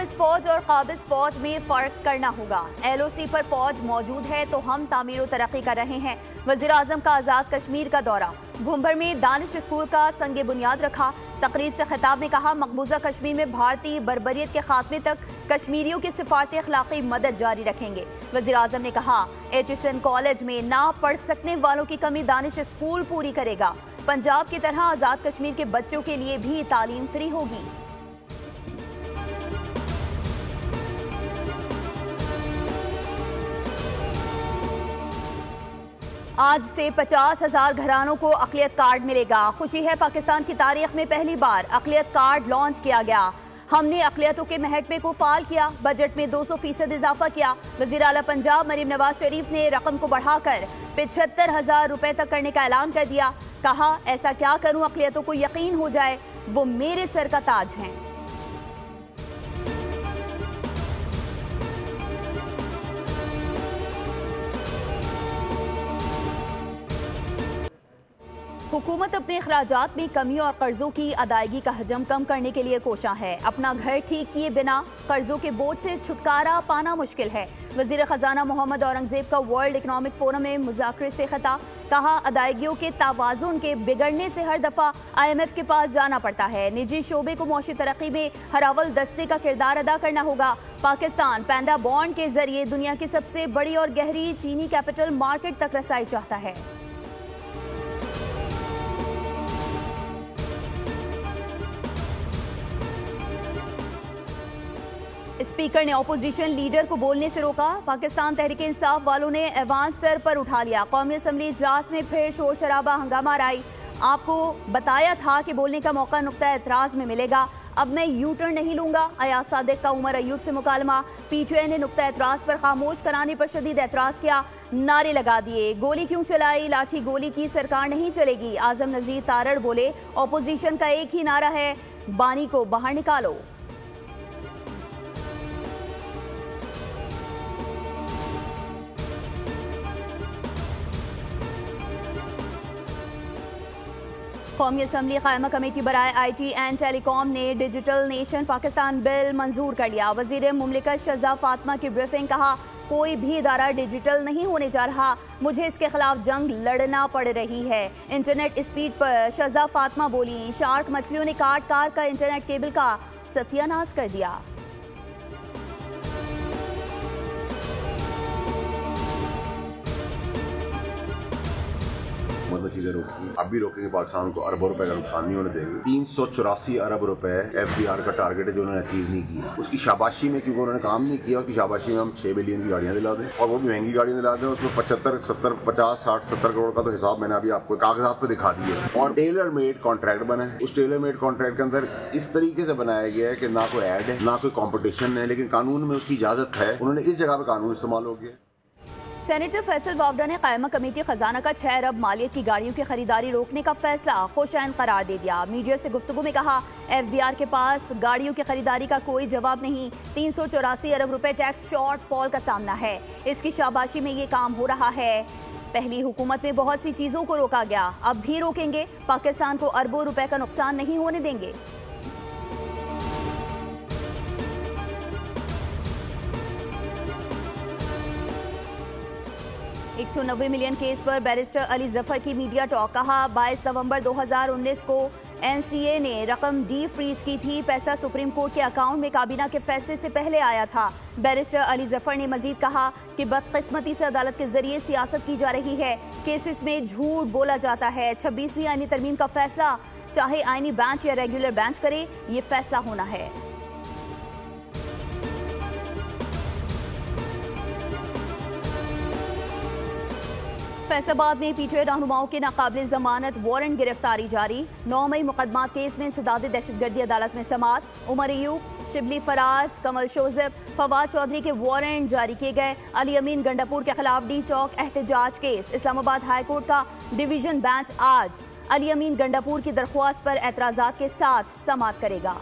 फौज और काबिज फौज में फर्क करना होगा। LOC पर फौज मौजूद है तो हम तामीर और तरक्की कर रहे हैं। वजीर आजम का आज़ाद कश्मीर का दौरा। भुंबर में दानिश स्कूल का संगे बुनियाद रखा। तकरीब से खिताब में कहा, मकबूजा कश्मीर में भारतीय बर्बरियत के खात्मे तक कश्मीरियों की सिफारती अखलाकी मदद जारी रखेंगे। वजीर आजम ने कहा, HSN कॉलेज में ना पढ़ सकने वालों की कमी दानिश स्कूल पूरी करेगा। पंजाब की तरह आज़ाद कश्मीर के बच्चों के लिए भी तालीम फ्री होगी। आज से 50,000 घरानों को अक़लियत कार्ड मिलेगा। खुशी है, पाकिस्तान की तारीख में पहली बार अक़लियत कार्ड लॉन्च किया गया। हमने अक़लियतों के महकमे को फाल किया। बजट में 200% इजाफा किया। वज़ीर आला पंजाब मरीम नवाज शरीफ ने रकम को बढ़ाकर 75,000 रुपए तक करने का ऐलान कर दिया। कहा, ऐसा क्या करूं अक़लियतों को यकीन हो जाए वो मेरे सर का ताज हैं। हुकूमत अपने अखराजात में कमी और कर्जों की अदायगी का हजम कम करने के लिए कोशा है। अपना घर ठीक किए बिना कर्जों के बोझ से छुटकारा पाना मुश्किल है। वजीर खजाना मोहम्मद औरंगजेब का वर्ल्ड इकनॉमिक फोरम में मुज़ाकरे से खिताब। कहा, अदायगियों के तवाज़ुन के बिगड़ने से हर दफ़ा IMF के पास जाना पड़ता है। निजी शोबे को मौशी तरक्की में हरावल दस्ते का किरदार अदा करना होगा। पाकिस्तान पैंडा बॉन्ड के जरिए दुनिया की सबसे बड़ी और गहरी चीनी कैपिटल मार्केट तक रसाई चाहता है। स्पीकर ने अपोजिशन लीडर को बोलने से रोका। पाकिस्तान तहरीक इंसाफ वालों ने एवान सर पर उठा लिया। कौमी असम्बली इजलास में फिर शोर शराबा हंगामा राई। आपको बताया था कि बोलने का मौका नुक्ता एतराज में मिलेगा, अब मैं यू टर्न नहीं लूंगा। अयाज सादिक का उमर अयूब से मुकालमा। PTI ने नुक्ता एतराज पर खामोश कराने पर शदीद एतराज किया। नारे लगा दिए, गोली क्यों चलाई, लाठी गोली की सरकार नहीं चलेगी। आजम नजीर तारड़ बोले, अपोजिशन का एक ही नारा है, बानी को बाहर निकालो। कौमी असम्बली कायमा कमेटी बराए IT एंड टेलीकॉम ने डिजिटल नेशन पाकिस्तान बिल मंजूर कर लिया। वजीर मुमलिकत शहज़ा फातिमा की ब्रीफिंग। कहा, कोई भी इदारा डिजिटल नहीं होने जा रहा, मुझे इसके खिलाफ जंग लड़ना पड़ रही है। इंटरनेट स्पीड पर शहज़ा फातिमा बोली, शार्क मछलियों ने काट का इंटरनेट केबल का सत्यानाश कर दिया। मतलब चीजें रोकी, अब भी रोकेंगे। पाकिस्तान को अरबों रुपए का नुकसान नहीं होने देंगे। 384 अरब रुपए FDR का टारगेट है जो उन्होंने अचीव नहीं किया। उसकी शाबाशी में, क्योंकि उन्होंने काम नहीं किया, उसकी शाबाशी में हम 6 बिलियन की गाड़ियां दिला दें, और वो भी महंगी गाड़ियां दिला दें। उसमें 75, 70, 50, 60, 70 करोड़ का तो हिसाब मैंने अभी आपको कागजात पे दिखा दिया। और टेलर मेड कॉन्ट्रैक्ट बना है। उस टेलर मेड कॉन्ट्रैक्ट के अंदर इस तरीके से बनाया गया है कि ना कोई ऐड है, ना कोई कॉम्पिटिशन है, लेकिन कानून में उसकी इजाजत है। उन्होंने इस जगह पे कानून इस्तेमाल हो गया। सेनेटर फैसल वावडा ने कायमा कमेटी खजाना का 6 अरब मालियत की गाड़ियों की खरीदारी रोकने का फैसला खुशैन करार दे दिया। मीडिया से गुफ्तगू में कहा, FBR के पास गाड़ियों की खरीदारी का कोई जवाब नहीं। 384 अरब रुपए टैक्स शॉर्ट फॉल का सामना है। इसकी शाबाशी में ये काम हो रहा है। पहली हुकूमत में बहुत सी चीजों को रोका गया, अब भी रोकेंगे। पाकिस्तान को अरबों रुपए का नुकसान नहीं होने देंगे। 190 मिलियन केस पर बैरिस्टर अली जफर की मीडिया टॉक। कहा, 22 नवंबर 2019 को NCA ने रकम डी फ्रीज की थी। पैसा सुप्रीम कोर्ट के अकाउंट में काबीना के फैसले से पहले आया था। बैरिस्टर अली जफर ने मजीद कहा कि बदकिस्मती से अदालत के जरिए सियासत की जा रही है। केसेस में झूठ बोला जाता है। 26वीं आईनी तरमीम का फैसला चाहे आईनी बेंच या रेगुलर बेंच करे, ये फैसला होना है। फैसलाबाद में PTI रहनुमाओं के नाकाबिल जमानत वारंट गिरफ्तारी जारी। 9 मई मुकदमात केस में इंसदाद दहशतगर्दी अदालत में समात। उमर अयूब, शिबली फराज, कमल शोजब, फवाद चौधरी के वारंट जारी किए गए। अली अमीन गंडापुर के खिलाफ डी चौक एहतजाज केस। इस्लामाबाद हाईकोर्ट का डिवीजन बेंच आज अली अमीन गंडापुर की दरख्वास्त पर एतराजात के साथ समात करेगा।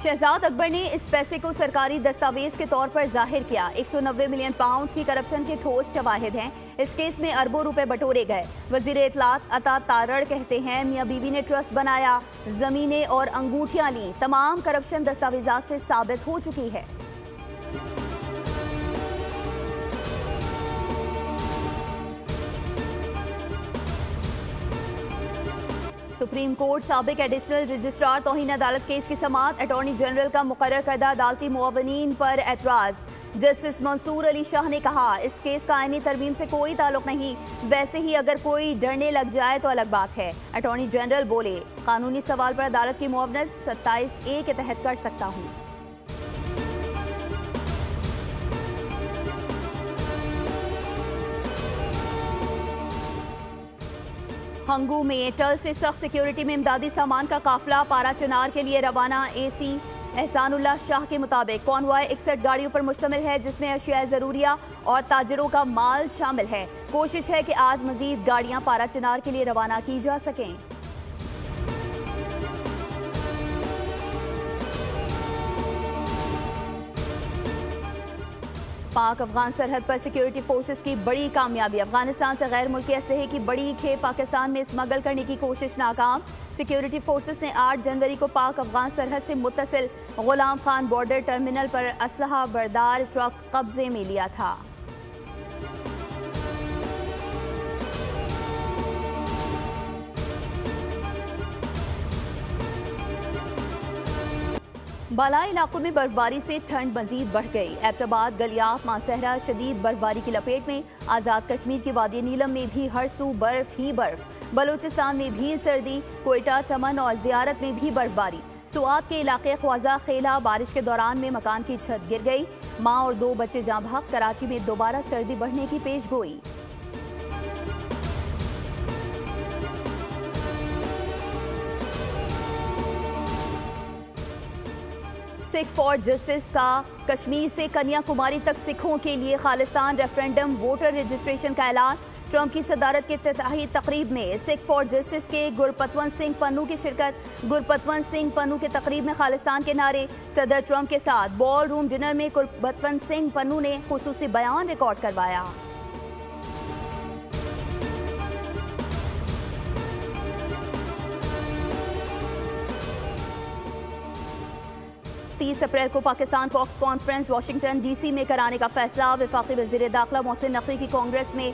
शहजाद अकबर ने इस पैसे को सरकारी दस्तावेज के तौर पर जाहिर किया। 190 मिलियन पाउंड की करप्शन के ठोस शवाहिद हैं। इस केस में अरबों रुपए बटोरे गए। वजीर इत्तलात अता तारड़ कहते हैं मियां बीवी ने ट्रस्ट बनाया, जमीनें और अंगूठियां ली, तमाम करप्शन दस्तावेजात से साबित हो चुकी है। सुप्रीम कोर्ट साबिक एडिशनल रजिस्ट्रार तौहीन अदालत केस की समाअत। अटॉर्नी जनरल का मुकर्रर करदा अदालती मुअव्विनीन पर एतराज। जस्टिस मंसूर अली शाह ने कहा इस केस का आईनी तरमीम से कोई ताल्लुक नहीं, वैसे ही अगर कोई डरने लग जाए तो अलग बात है। अटॉर्नी जनरल बोले कानूनी सवाल पर अदालत की मुआवनत 27A के तहत कर सकता हूँ। हंगू में टल से सख्त सिक्योरिटी में इमदादी सामान का काफिला पारा चिनार के लिए रवाना। एसी एहसानुल्लाह शाह के मुताबिक कॉन्वॉय 61 गाड़ियों पर मुश्तमिल है, जिसमें अशिया ज़रूरिया और ताजरों का माल शामिल है। कोशिश है कि आज मजीद गाड़ियां पारा चिनार के लिए रवाना की जा सकें। पाक अफगान सरहद पर सिक्योरिटी फोर्सेस की बड़ी कामयाबी। अफगानिस्तान से गैर मुल्की असलहे की बड़ी खेप पाकिस्तान में स्मगल करने की कोशिश नाकाम। सिक्योरिटी फोर्सेस ने 8 जनवरी को पाक अफगान सरहद से मुत्तसिल गुलाम खान बॉर्डर टर्मिनल पर असलहा बरदार ट्रक कब्जे में लिया था। बालाई इलाकों में बर्फबारी से ठंड मजीद बढ़ गई। एबटाबाद, गलियात, मासहरा शदीद बर्फबारी की लपेट में। आज़ाद कश्मीर की वादी नीलम में भी हर सू बर्फ ही बर्फ। बलूचिस्तान में भी सर्दी। कोयटा, चमन और जियारत में भी बर्फबारी। सुआत के इलाके ख्वाजा खेला बारिश के दौरान में मकान की छत गिर गई। माँ और 2 बच्चे जाँ बहक। कराची में दोबारा सर्दी बढ़ने की पेशगोई। सिख फॉर जस्टिस का कश्मीर से कन्याकुमारी तक सिखों के लिए खालिस्तान रेफरेंडम वोटर रजिस्ट्रेशन का ऐलान। ट्रंप की सदारत के इफ्तिताही तकरीब में सिख फॉर जस्टिस के गुरपतवंत सिंह पन्नू की शिरकत। गुरपतवंत सिंह पन्नू के तकरीब में खालिस्तान के नारे। सदर ट्रंप के साथ बॉल रूम डिनर में गुरपतवंत सिंह पन्नू ने खुसूसी बयान रिकॉर्ड करवाया। 30 अप्रैल को Pakistan caucus conference Washington DC में कराने का फैसला। वफाकी वज़ीर दाखिला मोहसिन नकवी की कांग्रेस में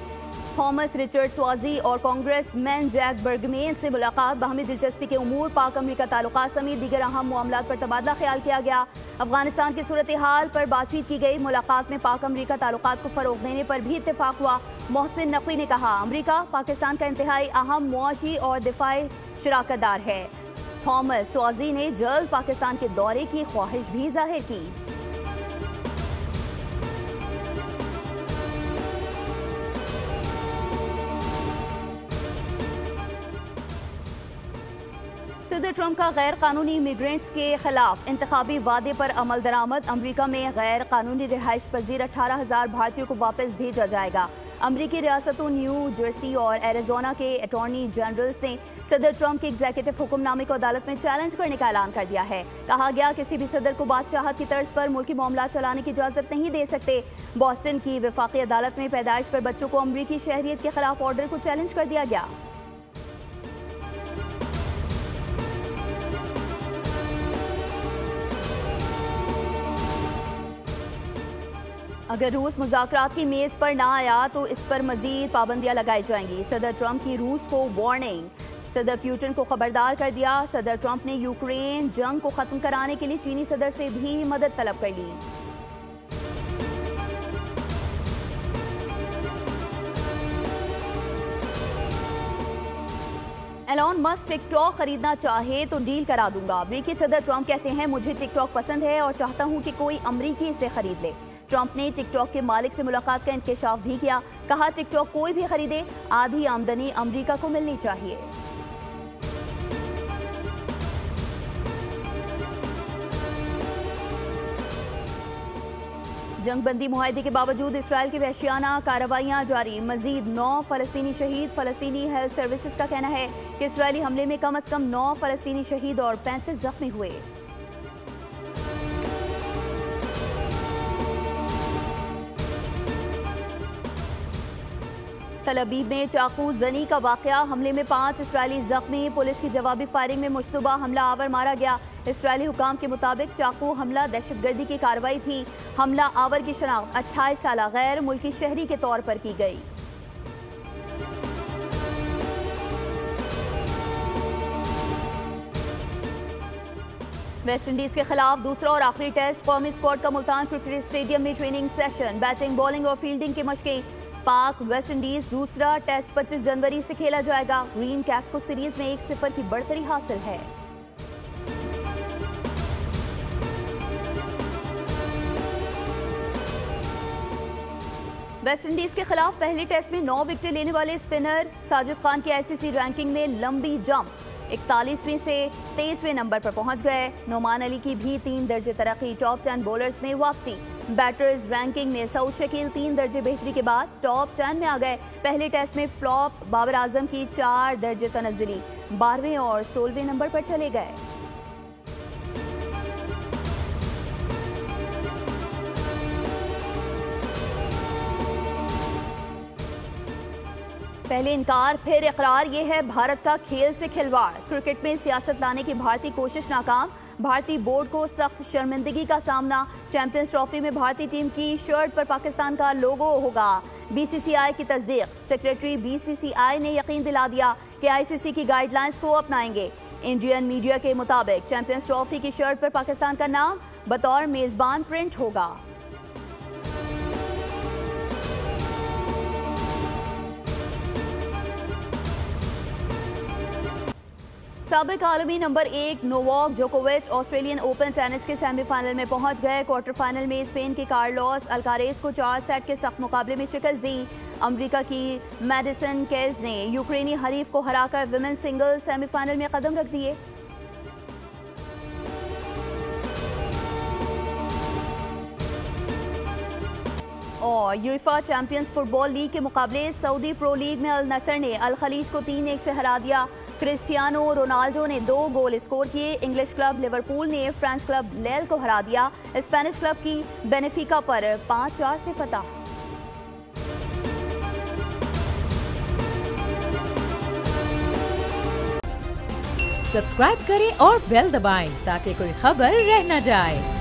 थॉमस रिचर्ड स्वाजी और कांग्रेसमैन जैक बर्गमेन से मुलाकात। बाहमी दिलचस्पी के उमूर, पाक अमरीका ताल्लुकात समेत दीगर अहम मामलात पर तबादला ख्याल किया गया। अफगानिस्तान की सूरत हाल पर बातचीत की गई। मुलाकात में पाक अमरीका ताल्लुकात को फरोग देने पर भी इत्तेफाक हुआ। मोहसिन नकवी ने कहा अमरीका पाकिस्तान का इंतहाई अहम मुआशी और दिफाई शराकतदार है। थॉमस स्वाजी ने जल्द पाकिस्तान के दौरे की ख्वाहिश भी जाहिर की। सदर ट्रंप का गैर कानूनी इमिग्रेंट्स के खिलाफ इंतखाबी वादे पर अमल दरामद। अमरीका में गैर कानूनी रिहाइश पजीर 18,000 भारतीयों को वापस भेजा जाएगा। अमरीकी रियासतों न्यू जर्सी और एरिजोना के अटॉर्नी जनरल्स ने सदर ट्रंप के एग्जीक्यूटिव हुक्मनामे को अदालत में चैलेंज करने का ऐलान कर दिया है। कहा गया किसी भी सदर को बादशाहत की तर्ज पर मुल्की मामला चलाने की इजाजत नहीं दे सकते। बॉस्टन की वफाकी अदालत में पैदाइश पर बच्चों को अमरीकी शहरियत के खिलाफ ऑर्डर को चैलेंज कर दिया गया। अगर रूस मुज़ाकरात की मेज पर ना आया तो इस पर मजीद पाबंदियां लगाई जाएंगी। सदर ट्रंप की रूस को वार्निंग। सदर पुतिन को खबरदार कर दिया। सदर ट्रंप ने यूक्रेन जंग को खत्म कराने के लिए चीनी सदर से भी मदद तलब कर ली। एलॉन मस्क टिकटॉक खरीदना चाहे तो डील करा दूंगा। अमरीकी सदर ट्रंप कहते हैं मुझे टिकटॉक पसंद है और चाहता हूं कि कोई अमरीकी इसे खरीद ले। ट्रंप ने टिकटॉक के मालिक से मुलाकात का इंकशाफ भी किया। कहा टिकटॉक कोई भी खरीदे, आधी आमदनी अमेरिका को मिलनी चाहिए। जंगबंदी मुआहदे के बावजूद इसराइल की वहशियाना कार्रवाइयां जारी। मजीद 9 फ़लस्तीनी शहीद। फ़लस्तीनी हेल्थ सर्विसेज का कहना है कि इसराइली हमले में कम से कम 9 फ़लस्तीनी शहीद और 35 जख्मी हुए। तल अबीब में चाकू जनी का वाकया, हमले में 5 इसराइली जख्मी, पुलिस की जवाबी फायरिंग में मुश्तबा हमला आवर मारा गया। इसराइली हुकाम के मुताबिक चाकू हमला दहशतगर्दी की कार्रवाई थी। हमला आवर की शनाख्त 28 साल गैर मुल्की शहरी के तौर पर की गई। वेस्ट इंडीज के खिलाफ दूसरा और आखिरी टेस्ट, कौमी स्क्वाड का मुल्तान क्रिकेट स्टेडियम में ट्रेनिंग सेशन, बैटिंग बॉलिंग और फील्डिंग की मशकें। पाक वेस्ट इंडीज दूसरा टेस्ट 25 जनवरी से खेला जाएगा। ग्रीन कैप्स को सीरीज में 1-0 की बढ़तरी हासिल है। वेस्ट इंडीज के खिलाफ पहले टेस्ट में 9 विकेट लेने वाले स्पिनर साजिद खान की आईसीसी रैंकिंग में लंबी जंप, 41वें से 23वें नंबर पर पहुंच गए। नोमान अली की भी 3 दर्जे तरक्की, टॉप 10 बॉलर्स में वापसी। बैटर्स रैंकिंग में सऊद शकील 3 दर्जे बेहतरी के बाद टॉप 10 में आ गए। पहले टेस्ट में फ्लॉप बाबर आजम की 4 दर्जे तनज़्ज़ुली 12वें और 16वें नंबर पर चले गए। पहले इनकार फिर इकरार, ये है भारत का खेल से खिलवाड़। क्रिकेट में सियासत लाने की भारतीय कोशिश नाकाम, भारतीय बोर्ड को सख्त शर्मिंदगी का सामना। चैंपियंस ट्रॉफी में भारतीय टीम की शर्ट पर पाकिस्तान का लोगो होगा। बीसीसीआई की तस्दीक, सेक्रेटरी बीसीसीआई ने यकीन दिला दिया कि आईसीसी की गाइडलाइंस को अपनाएंगे। इंडियन मीडिया के मुताबिक चैंपियंस ट्रॉफी की शर्ट पर पाकिस्तान का नाम बतौर मेजबान प्रिंट होगा। साबिक आलमी नंबर 1 नोवाक जोकोविच ऑस्ट्रेलियन ओपन टेनिस के सेमीफाइनल में पहुंच गए। क्वार्टर फाइनल में स्पेन के कार्लोस अल्कारेज को 4 सेट के सख्त मुकाबले में शिकस्त दी। अमेरिका की मैडिसन केज ने यूक्रेनी हरीफ को हराकर विमेन सिंगल सेमीफाइनल में कदम रख दिए। और यूएफा चैंपियंस फुटबॉल लीग के मुकाबले सऊदी प्रो लीग में अल नसर ने अल खलीज को 3-1 से हरा दिया। क्रिस्टियानो रोनाल्डो ने 2 गोल स्कोर किए। इंग्लिश क्लब लिवरपूल ने फ्रेंच क्लब लेल को हरा दिया। स्पेनिश क्लब की बेनेफिका पर 5-4 से फतह। सब्सक्राइब करें और बेल दबाएं ताकि कोई खबर रह न जाए।